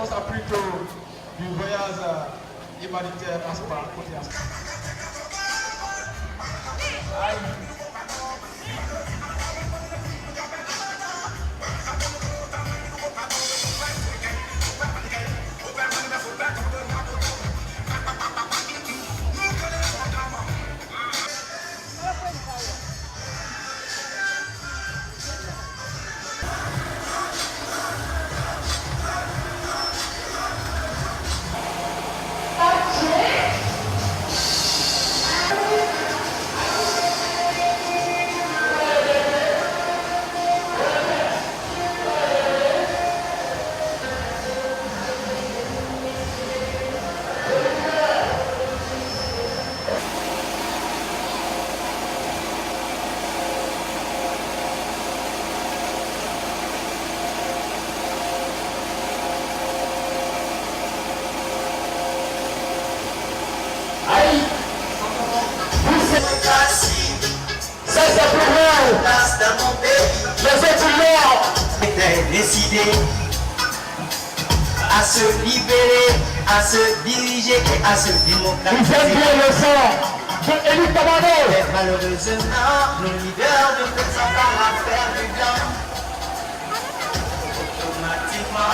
réponse à plutôt du voyage humanitaire à Spa, côté Aspa. Décidé à se libérer, à se diriger et à se démocratiser. Vous êtes bien le sang de Élie Tabarot. Malheureusement, nos leaders ne font pas l'affaire du blanc. Automatiquement.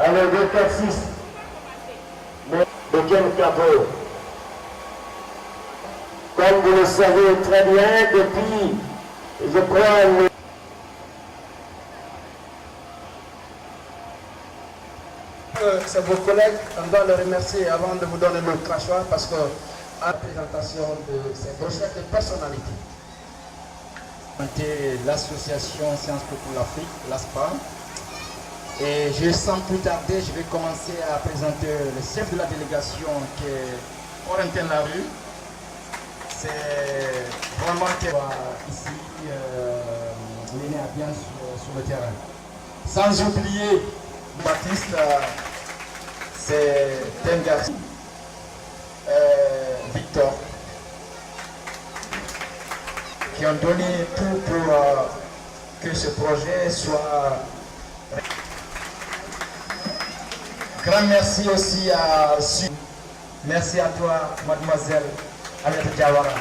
Alors, le taxiste de Ken Capot, comme vous le savez très bien, depuis, je crois, c'est vos collègues, on doit les remercier avant de vous donner le crachoir parce que à la présentation de ces brochettes de personnalité. L'association Sciences Po pour l'Afrique, l'ASPA. Et je, sans plus tarder, je vais commencer à présenter le chef de la délégation qui est Corentin Larue. C'est vraiment ici, il est né à bien sur le terrain. Sans oublier Baptiste, c'est un garçon, Victor, qui ont donné tout pour que ce projet soit. Grand merci aussi à merci à toi, mademoiselle Aminata Diawara.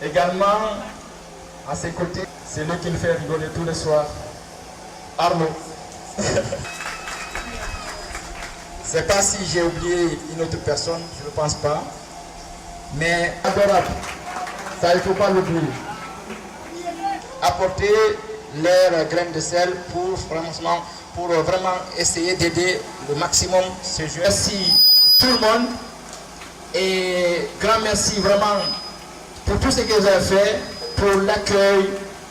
Également, à ses côtés, c'est lui qui me fait rigoler tous les soirs, Arnaud. Je ne sais pas si j'ai oublié une autre personne, je ne pense pas. Mais adorable, ça il ne faut pas l'oublier. Apporter leur graine de sel pour vraiment essayer d'aider le maximum ces jeunes. Merci tout le monde et grand merci vraiment pour tout ce que vous avez fait, pour l'accueil,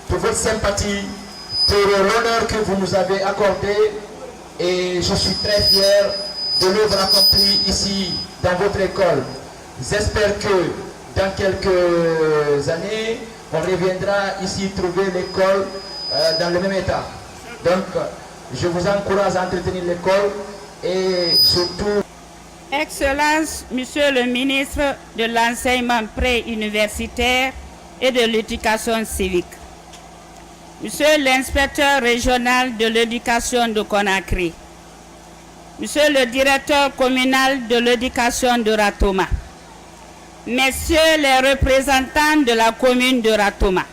pour votre sympathie, pour l'honneur que vous nous avez accordé et je suis très fier de l'œuvre accomplie ici dans votre école. J'espère que dans quelques années, on reviendra ici trouver l'école dans le même état. Donc, je vous encourage à entretenir l'école et surtout... Excellence, Monsieur le ministre de l'enseignement pré-universitaire et de l'éducation civique. Monsieur l'inspecteur régional de l'éducation de Conakry. Monsieur le directeur communal de l'éducation de Ratoma. Messieurs les représentants de la commune de Ratoma.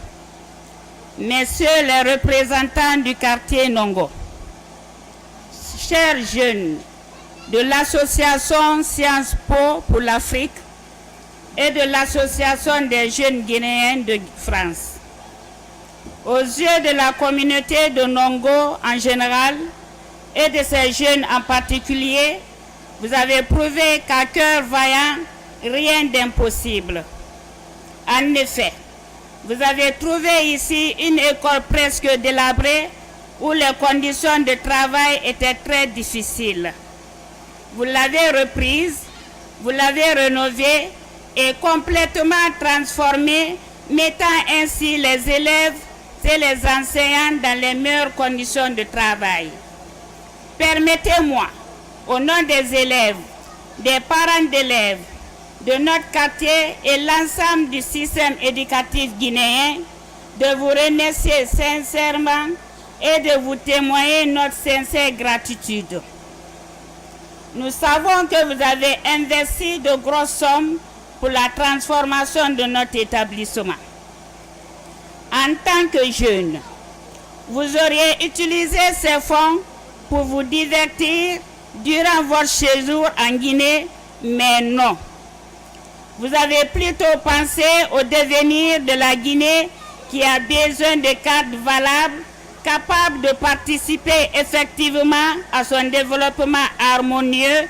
Messieurs les représentants du quartier Nongo. Chers jeunes de l'association Sciences Po pour l'Afrique et de l'association des jeunes guinéens de France. Aux yeux de la communauté de Nongo en général et de ces jeunes en particulier, vous avez prouvé qu'à cœur vaillant, rien d'impossible. En effet, vous avez trouvé ici une école presque délabrée où les conditions de travail étaient très difficiles. Vous l'avez reprise, vous l'avez rénovée et complètement transformée, mettant ainsi les élèves et les enseignants dans les meilleures conditions de travail. Permettez-moi, au nom des élèves, des parents d'élèves, de notre quartier et l'ensemble du système éducatif guinéen, de vous remercier sincèrement et de vous témoigner notre sincère gratitude. Nous savons que vous avez investi de grosses sommes pour la transformation de notre établissement. En tant que jeune, vous auriez utilisé ces fonds pour vous divertir durant votre séjour en Guinée, mais non. Vous avez plutôt pensé au devenir de la Guinée qui a besoin de cadres valables, capables de participer effectivement à son développement harmonieux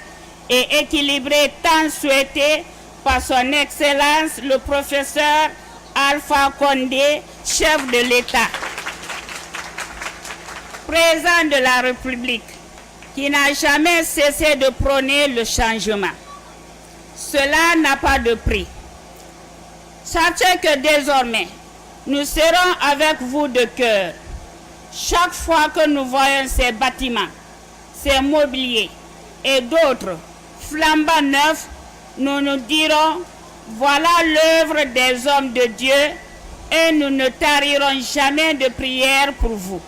et équilibré tant souhaité par son Excellence le professeur Alpha Condé, chef de l'État, président de la République, qui n'a jamais cessé de prôner le changement. Cela n'a pas de prix. Sachez que désormais, nous serons avec vous de cœur. Chaque fois que nous voyons ces bâtiments, ces mobiliers et d'autres flambant neufs, nous nous dirons, voilà l'œuvre des hommes de Dieu et nous ne tarirons jamais de prière pour vous.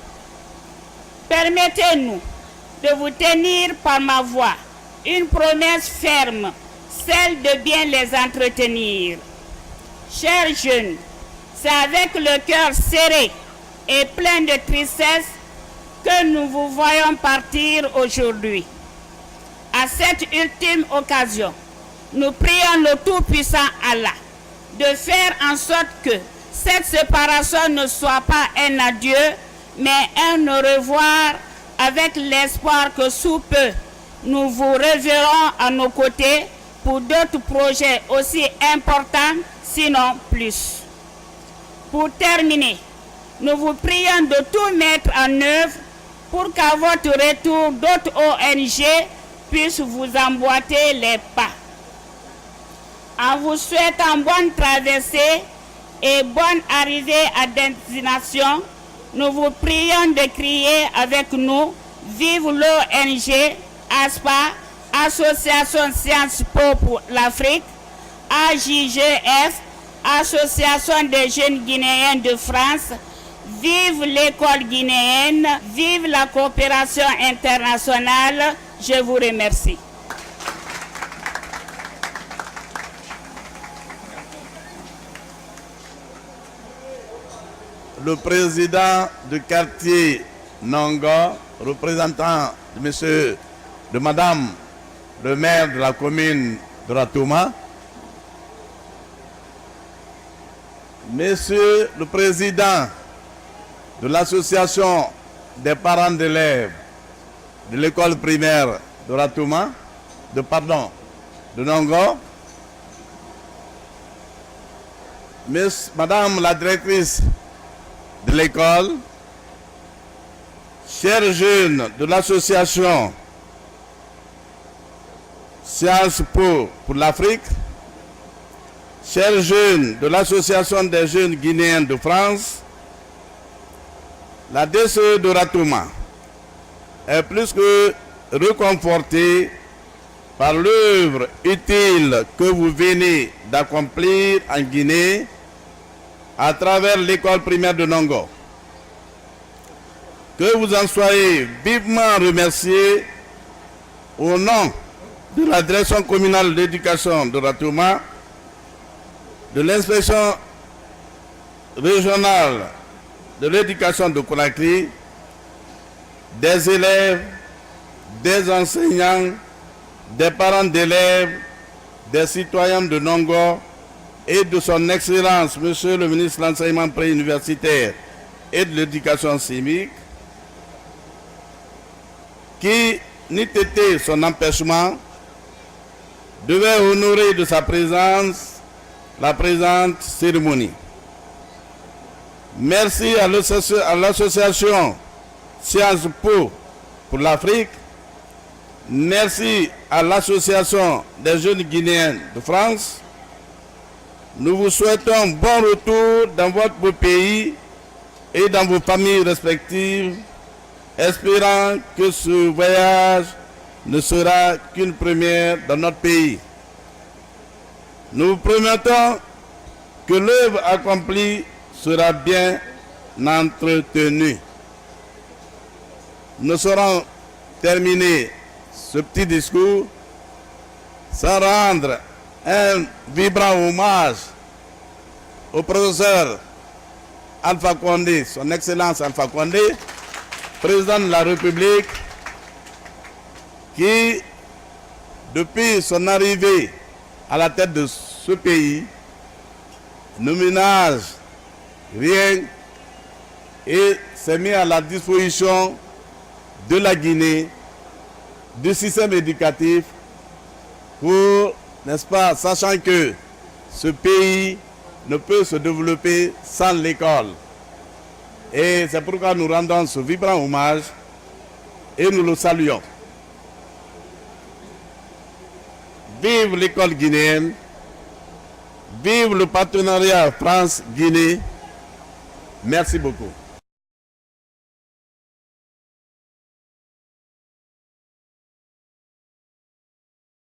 Permettez-nous de vous tenir par ma voix une promesse ferme, celle de bien les entretenir. Chers jeunes, c'est avec le cœur serré et plein de tristesse que nous vous voyons partir aujourd'hui. À cette ultime occasion, nous prions le Tout-Puissant Allah de faire en sorte que cette séparation ne soit pas un adieu, mais un au revoir avec l'espoir que sous peu, nous vous reverrons à nos côtés pour d'autres projets aussi importants, sinon plus. Pour terminer, nous vous prions de tout mettre en œuvre pour qu'à votre retour, d'autres ONG puissent vous emboîter les pas. En vous souhaitant bonne traversée et bonne arrivée à destination, nous vous prions de crier avec nous « Vive l'ONG, ASPA, Association Sciences Po pour l'Afrique, AJGF, Association des jeunes guinéens de France, vive l'école guinéenne, vive la coopération internationale. Je vous remercie. le président du quartier Nongo, représentant de madame le maire de la commune de Ratouma, monsieur le président de l'association des parents d'élèves de l'école primaire de Ratouma, de Nongo, madame la directrice de l'école, chers jeunes de l'association Sciences Po pour l'Afrique, chers jeunes de l'association des jeunes guinéens de France, la DCE de Ratouma est plus que réconfortée par l'œuvre utile que vous venez d'accomplir en Guinée à travers l'école primaire de Nongo. Que vous en soyez vivement remerciés au nom de la direction communale d'éducation de Ratouma, de l'inspection régionale de l'éducation de Conakry, des élèves, des enseignants, des parents d'élèves, des citoyens de Nongo et de son Excellence, Monsieur le ministre de l'Enseignement préuniversitaire et de l'Éducation civique, qui, n'eût été son empêchement, devait honorer de sa présence la présente cérémonie. Merci à l'association Sciences Po pour l'Afrique. Merci à l'association des jeunes Guinéens de France. Nous vous souhaitons bon retour dans votre pays et dans vos familles respectives, espérant que ce voyage ne sera qu'une première dans notre pays. Nous vous promettons que l'œuvre accomplie sera bien entretenue. Nous saurons terminer ce petit discours sans rendre un vibrant hommage au professeur Alpha Condé, son Excellence Alpha Condé, président de la République, qui, depuis son arrivée à la tête de ce pays, ne ménage rien et s'est mis à la disposition de la Guinée, du système éducatif, pour, n'est-ce pas, sachant que ce pays ne peut se développer sans l'école. Et c'est pourquoi nous rendons ce vibrant hommage et nous le saluons. Vive l'école guinéenne, vive le partenariat France-Guinée. Merci beaucoup.